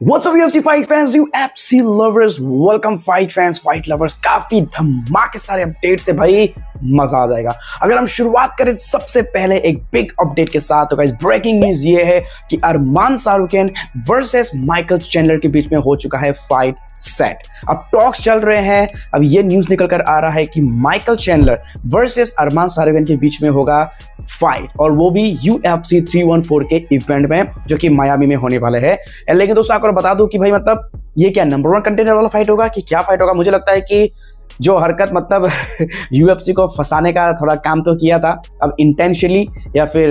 What's up UFC fight fans, UFC lovers, welcome fight fans, fight lovers. काफी धमाके सारे update से भाई मजा आ जाएगा। अगर हम शुरुआत करें सबसे पहले एक बिग अपडेट के साथ, तो गाइस ब्रेकिंग न्यूज ये है कि अरमान शाहरुखैन वर्सेस माइकल चैंडलर के बीच में हो चुका है फाइट सेट। अब टॉक्स चल रहे हैं। अब ये न्यूज निकल कर आ रहा है कि माइकल चैंडलर वर्सेस अरमान शाहरुखैन के बीच में होगा फाइट, और वो भी UFC 314 के इवेंट में, जो कि मायामी में होने वाले हैं। लेकिन दोस्तों आपको बता दूं कि भाई मतलब ये क्या नंबर 1 कंटेंडर वाला फाइट होगा कि क्या फाइट होगा। मुझे लगता है कि जो हरकत मतलब UFC को फंसाने का थोड़ा काम तो किया था, अब इंटेंशनली या फिर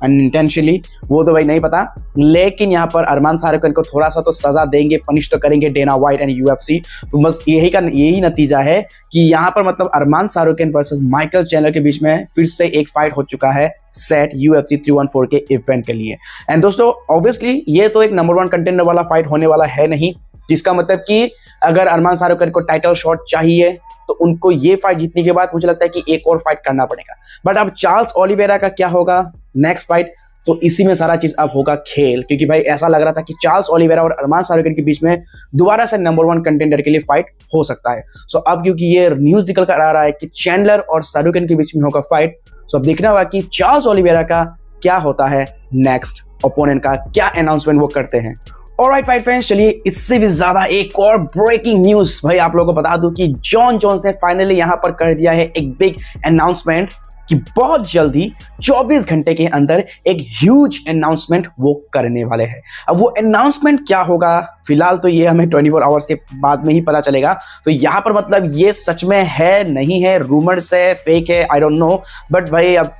अनइंटेंशनली वो तो भाई नहीं पता, लेकिन यहाँ पर अरमान शाहरुखैन को थोड़ा सा तो सजा देंगे, पनिश तो करेंगे डेना व्हाइट एंड UFC। तो बस यही नतीजा है कि यहाँ पर मतलब अरमान शाहरुखैन वर्सेस माइकल चैंडलर के बीच में फिर से एक फाइट हो चुका है सेट UFC 314 के इवेंट के लिए। एंड दोस्तों ऑब्वियसली ये तो एक नंबर 1 कंटेंडर वाला फाइट होने वाला है नहीं, जिसका मतलब कि अगर अरमान शाहरुखैन को टाइटल शॉट चाहिए तो उनको ये फाइट जीतने के बाद मुझे लगता है कि एक और फाइट करना पड़ेगा। बट अब चार्ल्स ओलिवेरा का क्या होगा नेक्स्ट फाइट, तो इसी में सारा चीज अब होगा खेल, क्योंकि भाई ऐसा लग रहा था कि चार्ल्स ओलिवेरा और अरमान शाहरुखैन के बीच में दोबारा से नंबर 1 कंटेंडर के लिए फाइट हो सकता है। सो अब क्योंकि ये न्यूज निकल कर आ रहा है कि चैंडलर और शाहरुखैन के बीच में होगा फाइट, सो अब देखना होगा कि चार्ल्स ओलिवेरा का क्या होता है नेक्स्ट ओपोनेंट का, क्या अनाउंसमेंट वो करते हैं। ऑलराइट फाइट फ्रेंड्स, चलिए इससे भी ज्यादा एक और ब्रेकिंग न्यूज भाई आप लोगों को बता दूं कि जॉन जोन्स ने फाइनली यहां पर कर दिया है एक बिग अनाउंसमेंट कि बहुत जल्दी 24 घंटे के अंदर एक ह्यूज अनाउंसमेंट वो करने वाले हैं। अब वो अनाउंसमेंट क्या होगा, फिलहाल तो ये हमें 24 आवर्स के बाद में ही पता चलेगा। तो यहाँ पर मतलब ये सच में है नहीं है, रूमर्स है, फेक है, आई डोंट नो, बट भाई अब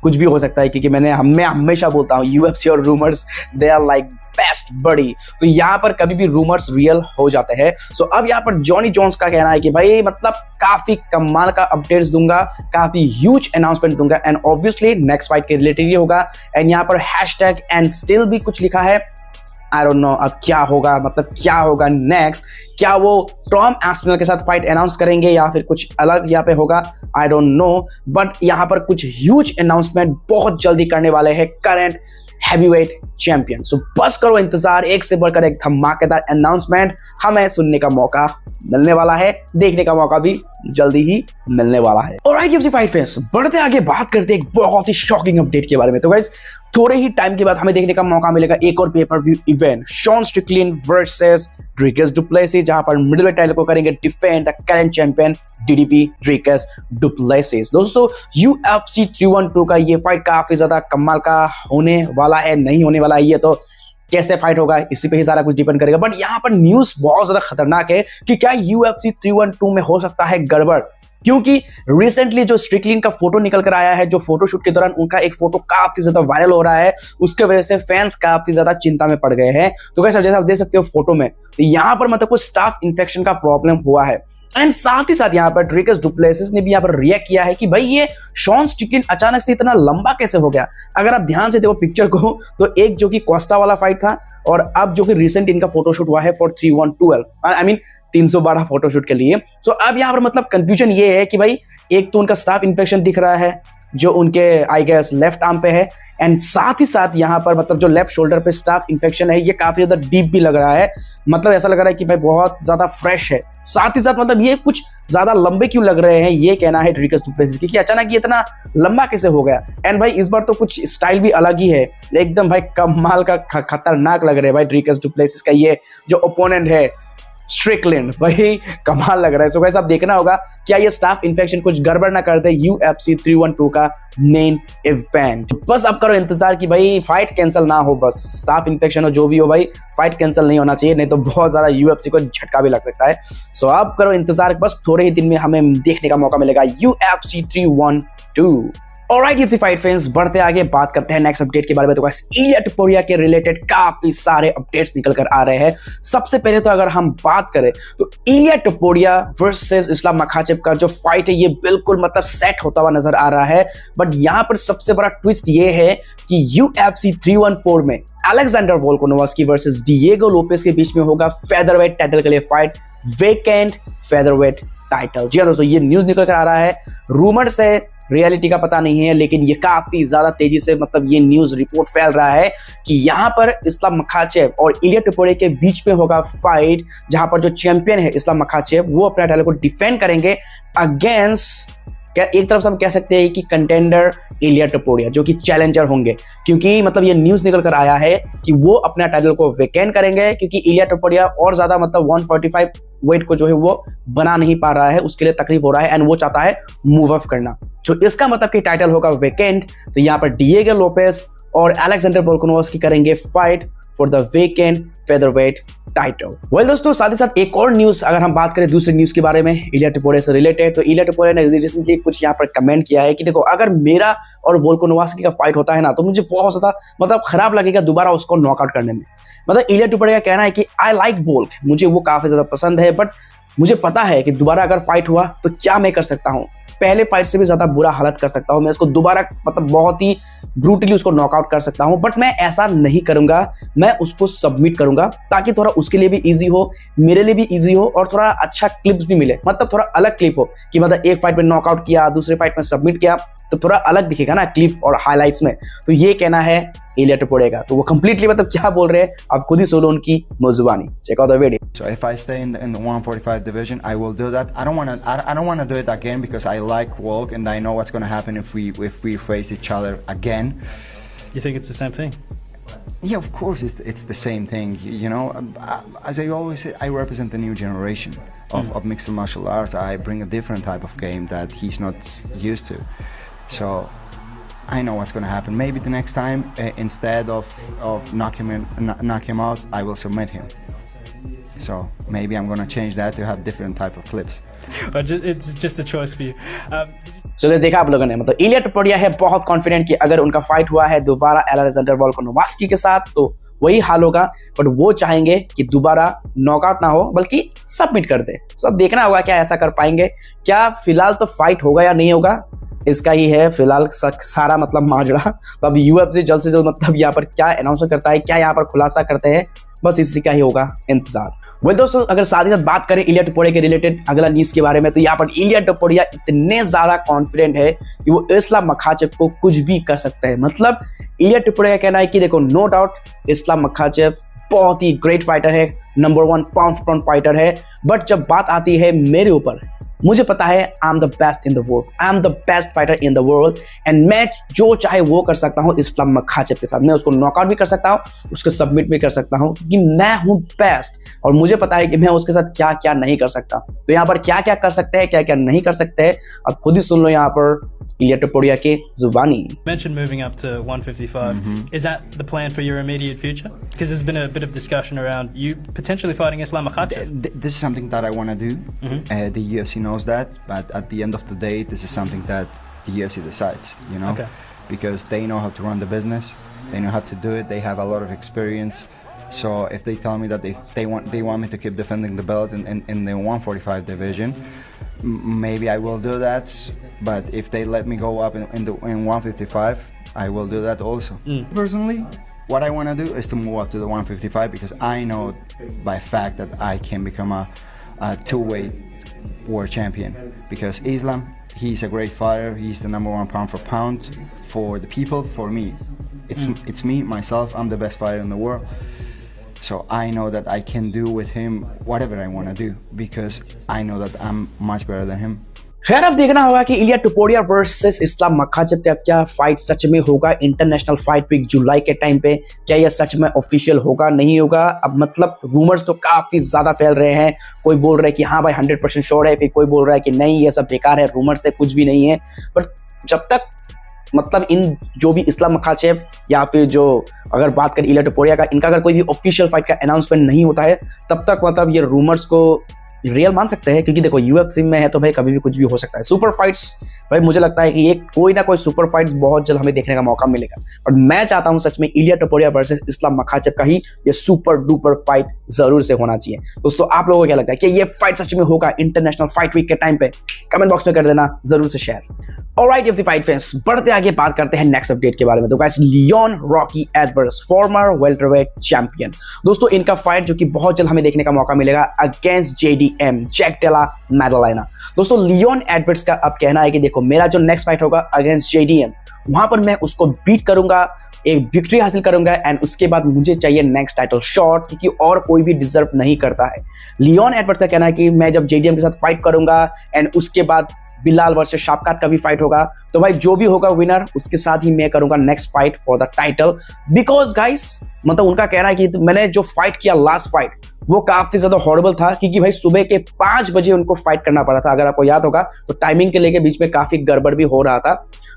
कुछ भी हो सकता है, क्योंकि मैं हमेशा बोलता हूँ UFC और rumours they are like best buddy. तो यहाँ पर कभी भी रूमर्स रियल हो जाते हैं। सो अब यहाँ पर जॉनी जोन्स का कहना है कि भाई मतलब काफी कमाल का अपडेट्स दूंगा, काफी ह्यूज अनाउंसमेंट दूंगा, एंड ऑब्वियसली नेक्स्ट फाइट के रिलेटेड ही होगा। एंड यहाँ पर हैशटैग एंड स्टिल भी कुछ लिखा है। आई डोंट नो अब क्या होगा, मतलब क्या होगा नेक्स्ट, क्या वो टॉम एस्पिनल के साथ फाइट अनाउंस करेंगे या फिर कुछ अलग यहाँ पे होगा, आई डोंट नो। बट यहाँ पर कुछ ह्यूज अनाउंसमेंट बहुत जल्दी करने वाले हैं करंट हैवीवेट चैंपियन। सो बस करो इंतजार, एक से बढ़कर एक धमाकेदार अनाउंसमेंट हमें सुनने का मौका मिलने वाला है, देखने का मौका भी जल्दी ही मिलने वाला है। ऑलराइट UFC फाइट फैंस, बढ़ते आगे बात करते हैं एक बहुत ही शॉकिंग अपडेट के बारे में। तो गाइस थोड़े ही टाइम के बाद हमें देखने का मौका मिलेगा एक और pay per view event, Sean Strickland versus Dricus Du Plessis, जहां पर मिडलवेट टाइटल को करेंगे defend the current champion DDP Dricus Du Plessis. दोस्तों UFC 312 का ये फाइट काफी ज्यादा कमाल का होने वाला है, नहीं होने वाला है ये तो कैसे फाइट होगा इसी पे ही सारा कुछ डिपेंड करेगा। बट यहाँ पर न्यूज बहुत ज्यादा खतरनाक है कि क्या UFC 312 में हो सकता है गड़बड़, क्योंकि रिसेंटली जो स्ट्रिकलैंड का फोटो निकल कर आया है, जो फोटोशूट के दौरान उनका एक फोटो काफी ज्यादा वायरल हो रहा है, उसके वजह से फैंस काफी ज्यादा चिंता में पड़ गए हैं। तो कैसे जैसा आप देख सकते हो फोटो में, तो यहाँ पर मतलब कुछ स्टाफ इंफेक्शन का प्रॉब्लम हुआ है। एंड साथ ही साथ यहाँ पर ड्रिकस डुप्लेसिस ने भी यहाँ पर रिएक्ट किया है कि भाई ये शॉन स्ट्रिकलैंड अचानक से इतना लंबा कैसे हो गया। अगर आप ध्यान से देखो पिक्चर को, तो एक जो कि कोस्टा वाला फाइट था, और अब जो कि रिसेंट इनका फोटोशूट हुआ है फॉर 312, आई मीन 312 फोटोशूट के लिए। सो अब यहाँ पर मतलब कंफ्यूजन ये है कि भाई एक तो उनका स्टाफ इन्फेक्शन दिख रहा है जो उनके आई गेस लेफ्ट आर्म पे है, एंड साथ ही साथ यहाँ पर मतलब जो लेफ्ट शोल्डर पे स्टाफ इन्फेक्शन है, ये काफी ज्यादा डीप भी लग रहा है। मतलब ऐसा लग रहा है कि भाई बहुत ज्यादा फ्रेश है। साथ ही साथ मतलब ये कुछ ज्यादा लंबे क्यों लग रहे हैं, ये कहना है ड्रिकस डुप्लेसिस कि अचानक ये इतना लंबा कैसे हो गया। एंड भाई इस बार तो कुछ स्टाइल भी अलग ही है, एकदम भाई कमाल का खतरनाक लग रहा है भाई ड्रिकस डुप्लेसिस का ये जो ओपोनेंट है स्ट्रिकलैंड, भाई कमाल लग रहा है। सो गाइस अब देखना होगा क्या ये स्टाफ इन्फेक्शन कुछ गड़बड़ ना कर दे UFC 312 का मेन इवेंट। बस अब करो इंतजार कि भाई फाइट कैंसिल ना हो, बस स्टाफ इन्फेक्शन हो जो भी हो भाई फाइट कैंसिल नहीं होना चाहिए, नहीं तो बहुत ज्यादा UFC को झटका भी लग सकता है। सो अब करो इंतजार, बस थोड़े ही दिन में हमें देखने का मौका मिलेगा UFC 312। Alright UFC fight fans, बढ़ते आगे बात करते हैं नेक्स्ट अपडेट के बारे में। तो गाइस इलिया टोपुरिया के रिलेटेड काफी सारे अपडेट्स निकल कर आ रहे हैं। सबसे पहले तो अगर हम बात करें तो इलिया टोपुरिया वर्सेस इस्लाम मखाचेव का जो फाइट है ये बिल्कुल मतलब सेट होता हुआ नजर आ रहा है। बट यहाँ पर सबसे बड़ा ट्विस्ट ये है कि UFC 314 में Alexander Volkanovski versus Diego Lopez के बीच में होगा फेदरवेट टाइटल के लिए फाइट, वेकेंट फेदरवेट टाइटल। जी हाँ दोस्तों, ये न्यूज निकल कर आ रहा है, रूमर्स है रियलिटी का पता नहीं है, लेकिन ये काफी ज्यादा तेजी से मतलब ये न्यूज रिपोर्ट फैल रहा है कि यहाँ पर इस्लाम मखाचेव और इलिया टपोरिया के बीच में होगा फाइट, जहां पर जो चैंपियन है इस्लाम मखाचेव वो अपने टाइटल को डिफेंड करेंगे अगेंस्ट, एक तरफ से हम कह सकते हैं कि कंटेंडर इलिया टपोरिया जो कि चैलेंजर होंगे, क्योंकि मतलब ये न्यूज निकल कर आया है कि वो अपना टाइटल को वेकेंट करेंगे, क्योंकि इलिया टपोरिया और ज्यादा मतलब 145 वेट को जो है वो बना नहीं पा रहा है, उसके लिए तकलीफ हो रहा है एंड वो चाहता है मूव ऑफ करना। जो इसका मतलब कि टाइटल होगा वेकेंट, तो यहाँ पर डिएगो लोपेस और अलेक्जेंडर वोल्कानोव्स्की करेंगे fight for the vacant featherweight title. Well दोस्तों, साथ ही साथ एक और न्यूज, अगर हम बात करें दूसरी न्यूज के बारे में इलिया टपोरिया से रिलेटेड, तो इलिया टपोरिया ने रिसेंटली कुछ यहाँ पर कमेंट किया है कि देखो, अगर मेरा और वोल्कानोव्स्की का फाइट होता है ना, तो मुझे बहुत ज्यादा मतलब खराब लगेगा दोबारा उसको नॉकआउट करने में। मतलब इलिया टपोरिया का कहना है कि आई लाइक वोल्क, मुझे वो काफी ज्यादा पसंद है, बट मुझे पता है कि दोबारा अगर फाइट हुआ तो क्या मैं कर सकता हूँ, पहले फाइट से भी ज्यादा बुरा हालत कर सकता हूं, मैं इसको दोबारा मतलब बहुत ही ब्रूटली उसको नॉकआउट कर सकता हूं, बट मैं ऐसा नहीं करूंगा, मैं उसको सबमिट करूंगा ताकि थोड़ा उसके लिए भी इजी हो, मेरे लिए भी इजी हो और थोड़ा अच्छा क्लिप्स भी मिले, मतलब थोड़ा अलग क्लिप हो कि मतलब एक फाइट में नॉकआउट किया, दूसरे फाइट में सबमिट किया, तो थोड़ा अलग दिखेगा ना क्लिप और हाइलाइट्स में। तो ये कहना है इलिया टपोरिया का, तो वो कंप्लीटली मतलब क्या बोल रहे हैं आप खुद ही सुनो उनकी मुजुबानी। Check out the video. So if I stay in the 145 division, I will do that. I don't want to do it again because I like Volk and I know what's going to happen if we face each other again. You think it's the same thing? Yeah, of course it's the same thing. You know, as I always say, I represent the new generation of mixed martial arts. I bring a different type of game that he's not used to. So I know what's going to happen. Maybe the next time, instead of knock him out, I will submit him. So maybe I'm going to change that to have different type of clips. But it's just a choice for you. So guys, देखा आप लोगों ने, मतलब इलिया Topuria है बहुत confident कि अगर उनका फाइट हुआ है दोबारा अलेक्जेंडर वोल्कानोव्स्की के साथ तो वही हाल होगा, बट वो चाहेंगे कि दोबारा नॉकआउट ना हो बल्कि सबमिट कर दे। सो अब देखना होगा क्या ऐसा कर पाएंगे क्या। फिलहाल तो फाइट होगा या नहीं होगा इसका ही है फिलहाल सारा मतलब माजरा। तो अब यूएफसी जल्द से जल्द मतलब यहाँ पर क्या अनाउंसमेंट करता है, क्या यहाँ पर खुलासा करते हैं, बस इसी का ही होगा इंतजार। वेल दोस्तों, अगर साथ ही साथ बात करें इलिया टपोरिया के रिलेटेड अगला न्यूज के बारे में, तो यहाँ पर इलिया टपोरिया इतने ज्यादा कॉन्फिडेंट है कि वो इस्लाम मखाचेव को कुछ भी कर सकते हैं। मतलब इलिया टपोरिया का कहना है कि देखो, नो डाउट इस्लाम मखाचेव बहुत ही ग्रेट फाइटर है, नंबर 1 पाउंड पाउंड फाइटर है, बट जब बात आती है मेरे ऊपर, मुझे पता है I am the best in the world, I am the best fighter in the world and मैं जो चाहे वो कर सकता हूँ इस्लाम मखाचेव के साथ। मैं उसको नॉकआउट भी कर सकता हूँ, उसको सबमिट भी कर सकता हूँ, क्योंकि मैं हूँ बेस्ट और मुझे पता है कि मैं उसके साथ क्या क्या नहीं कर सकता। तो यहाँ पर क्या क्या कर सकते हैं, क्या क्या नहीं कर सकते हैं, अब खुद ही सुन लो यहाँ पर इलिया टपोरिया के जुबानी। Mentioned moving up to 155. Is that the plan for your immediate future? Because there's been a bit of discussion around you potentially fighting Islam Makhachev. This is something that I want to do. The UFC knows that, but at the end of the day, this is something that the UFC decides, you know, because they know how to run the business, they know how to do it, they have a lot of experience. So if they tell me that they want me to keep defending the belt in the 145 division, maybe I will do that. But if they let me go up in 155, I will do that also. Personally, what I want to do is to move up to the 155 because I know by fact that I can become a two-weight world champion. Because Islam, he's a great fighter. He's the number 1 pound for pound for the people. For me, it's me, myself. I'm the best fighter in the world. So I know that I can do with him whatever I want to do because I know that I'm much better than him. खैर अब देखना होगा कि इलिया Topuria versus Islam Makhachev का क्या fight सच में होगा international fight week जुलाई के टाइम पे, क्या यह सच में ऑफिशियल होगा नहीं होगा। अब मतलब रूमर्स तो काफी ज्यादा फैल रहे हैं, कोई बोल रहा है कि हाँ भाई 100% श्योर है, फिर कोई बोल रहा है कि नहीं ये सब बेकार है, रूमर्स से कुछ भी नहीं है। बट जब तक मतलब इन जो भी इस्लाम मखाचेव या फिर जो अगर बात करें इलिया टपोरिया का, इनका अगर कोई भी ऑफिशियल फाइट का अनाउंसमेंट नहीं होता है तब तक मतलब ये रूमर्स को रियल मान सकते हैं, क्योंकि देखो यूएफसी में है तो भाई कभी भी कुछ भी हो सकता है। सुपर फाइट्स भाई मुझे लगता है कि ये कोई ना कोई सुपर फाइट्स बहुत जल्द हमें देखने का मौका मिलेगा, और मैं चाहता हूं सच में इलिया टपोरिया वर्सेस इस्लाम मखाचेव का ही ये सुपर डुपर फाइट जरूर से होना चाहिए। दोस्तों आप लोगों को क्या लगता है कि ये फाइट सच में होगा इंटरनेशनल फाइट वीक के टाइम पे? कमेंट बॉक्स में कर देना जरूर से share. Alright FC fight fans, बढ़ते आगे बात करते हैं नेक्स्ट अपडेट के बारे में। तो guys, Leon Rocky Edwards former welterweight champion, दोस्तों इनका फाइट जो कि बहुत जल्द हमें देखने का मौका मिलेगा against JD JDM, Jack Della मैडोलाइना। दोस्तों लियोन एडवर्ड्स का अब कहना है कि देखो मेरा जो नेक्स्ट फाइट होगा अगेंस्ट JDM, वहां पर मैं उसको बीट करूंगा, एक विक्ट्री हासिल करूंगा एंड उसके बाद मुझे चाहिए नेक्स्ट टाइटल शॉट, क्योंकि और कोई भी डिजर्व नहीं करता है। लियोन एडवर्ड्स का कहना है कि मैं जब JDM के साथ फाइट करूंगा एंड उसके बाद बिलाल वर्सेस शावकात का भी फाइट होगा, तो भाई जो भी होगा विनर उसके साथ ही मैं करूंगा next fight for the title. Because guys मतलब उनका कहना है कि मैंने जो फाइट किया लास्ट फाइट वो काफी ज्यादा हॉरिबल था, क्योंकि भाई सुबह के 5 बजे उनको फाइट करना पड़ा था। अगर आपको याद होगा तो टाइमिंग के लेके बीच में काफी गड़बड़ भी हो रहा था।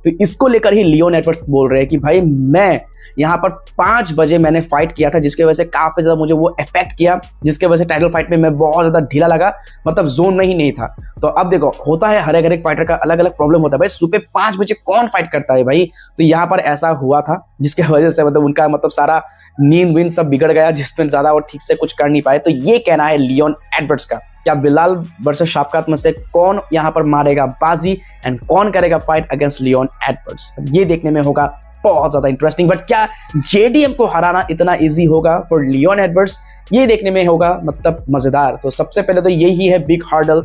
तो इसको लेकर ही लियोन एडवर्ड्स बोल रहे हैं कि भाई मैं यहाँ पर 5 बजे मैंने फाइट किया था, जिसकी वजह से काफी ज्यादा मुझे वो इफेक्ट किया, जिसकी वजह से टाइटल फाइट में मैं बहुत ज्यादा ढीला लगा, मतलब जोन में ही नहीं था। तो अब देखो होता है हर एक फाइटर का अलग अलग प्रॉब्लम होता है भाई, सुबह 5 बजे कौन फाइट करता है भाई। तो यहाँ पर ऐसा हुआ था जिसकी वजह से मतलब उनका मतलब सारा नींद वींद सब बिगड़ गया, जिसमें ज्यादा वो ठीक से कुछ कर नहीं पाए। तो ये कहना है लियोन एडवर्ड्स का। क्या बिलाल वर्सेस शावकात में से कौन यहाँ पर मारेगा बाजी एंड कौन करेगा फाइट अगेंस्ट लियोन एडवर्ड्स, ये देखने में होगा बहुत ज्यादा इंटरेस्टिंग। बट क्या JDM को हराना इतना इजी होगा फॉर लियोन एडवर्ड्स, ये देखने में होगा मतलब मजेदार। तो सबसे पहले तो यही है big hurdle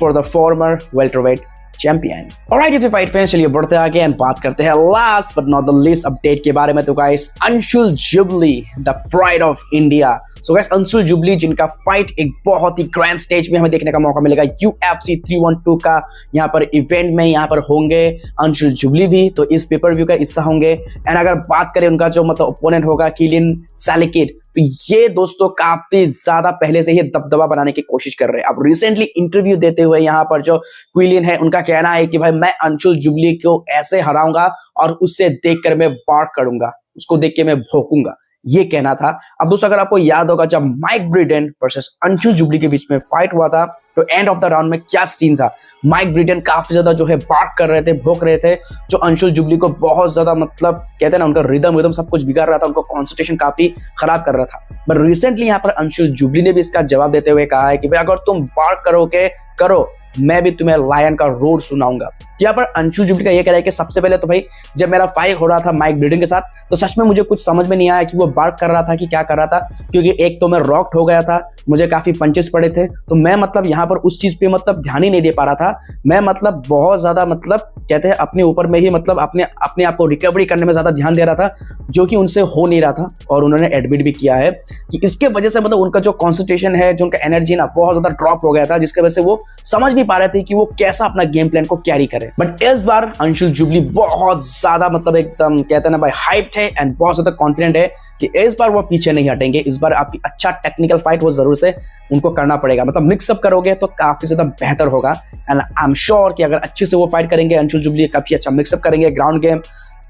for the former welterweight champion. Alright if fight fans, चलिए बढ़ते आगे एंड बात करते हैं last but not the least update के बारे में। तो guys Anshul jubilee the pride of India. So guys Anshul jubilee जिनका फाइट एक बहुत ही ग्रैंड स्टेज में हमें देखने का मौका मिलेगा, UFC 312 का यहाँ पर इवेंट में यहाँ पर होंगे अंशुल जुबली भी, तो इस पेपर व्यू का हिस्सा होंगे। एंड अगर बात करें उनका जो मतलब ओपोनेंट होगा किलिन सैलिकिड, तो ये दोस्तों काफी ज्यादा पहले से ही दबदबा बनाने की कोशिश कर रहे हैं। अब रिसेंटली इंटरव्यू देते हुए यहाँ पर जो क्विलिन है उनका कहना है कि भाई मैं अंशुल जुबली को ऐसे हराऊंगा और उससे देखकर मैं बार्क करूंगा, उसको देख के मैं भौंकूंगा, ये कहना था। अब दोस्तों अगर आपको याद होगा जब माइक ब्रिडेन वर्सेस अंशुल जुबली के बीच में फाइट हुआ था, तो एंड ऑफ द राउंड में क्या सीन था, माइक ब्रिडेन काफी ज्यादा जो है बार्क कर रहे थे, भौंक रहे थे, जो अंशुल जुबली को बहुत ज्यादा मतलब कहते हैं ना उनका रिदम सब कुछ बिगाड़ रहा था, उनको कॉन्सेंट्रेशन काफी खराब कर रहा था। बट रिसेंटली यहाँ पर अंशुल जुबली ने भी इसका जवाब देते हुए कहा है कि भाई अगर तुम बार्क करोगे करो, मैं भी तुम्हें लायन का रोर सुनाऊंगा। यहाँ पर अंशुल जुबली का ये कह रहा है कि सबसे पहले तो भाई जब मेरा फाइट हो रहा था माइक ब्रिडेन के साथ, तो सच में मुझे कुछ समझ में नहीं आया कि वो बार्क कर रहा था कि क्या कर रहा था, क्योंकि एक तो मैं रॉक्ड हो गया था, मुझे काफी पंचेस पड़े थे, तो मैं मतलब यहाँ पर उस चीज पे मतलब ध्यान ही नहीं दे पा रहा था। मैं मतलब बहुत ज्यादा मतलब कहते हैं अपने ऊपर में ही मतलब अपने आप को रिकवरी करने में ज्यादा ध्यान दे रहा था, जो कि उनसे हो नहीं रहा था। और उन्होंने एडमिट भी किया है कि इसके वजह से मतलब उनका जो कॉन्सेंट्रेशन है, जो उनका एनर्जी ना बहुत ज्यादा ड्रॉप हो गया था, जिसकी वजह से वो समझ नहीं पा रहे थे कि वो कैसा अपना गेम प्लान को कैरी करे। बट इस बार अंशुल जुबली बहुत ज्यादा मतलब एकदम कहते हैं ना भाई हाइप्ड है एंड बहुत ज्यादा कॉन्फिडेंट है कि इस बार वो पीछे नहीं हटेंगे। इस बार आपकी अच्छा टेक्निकल फाइट वो जरूर से उनको करना पड़ेगा, मतलब मिक्सअप करोगे तो काफी ज्यादा बेहतर होगा। एंड आई एम श्योर कि अगर अच्छे से वो फाइट करेंगे अंशुल जुबली, काफी अच्छा मिक्सअप करेंगे, ग्राउंड गेम,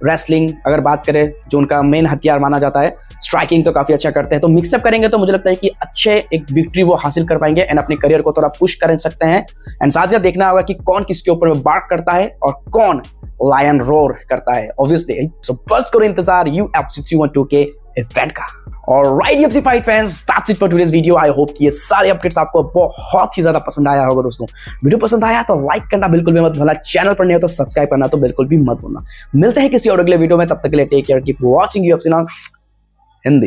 रेसलिंग अगर बात करें जो उनका मेन हथियार माना जाता है, स्ट्राइकिंग तो काफी अच्छा करते हैं, तो मिक्सअप करेंगे तो मुझे लगता है कि अच्छे एक विक्ट्री वो हासिल कर पाएंगे एंड अपने करियर को थोड़ा पुश कर सकते हैं। एंड साथ ही देखना होगा कि कौन किसके ऊपर बार्क करता है और कौन लायन रोर करता है ऑब्वियसली। सो बस करो इंतजार UFC 312 के इवेंट का। Alright UFC fight fans, that's it for today's video. I hope कि ये सारे अपडेट्स आपको बहुत ही ज्यादा पसंद आया होगा। दोस्तों वीडियो पसंद आया तो लाइक करना बिल्कुल भी मत भूलना, चैनल पर नहीं हो तो सब्सक्राइब करना तो बिल्कुल भी मत भूलना। मिलते हैं किसी और अगले वीडियो में, तब तक के लिए take care, keep watching UFC now Hindi.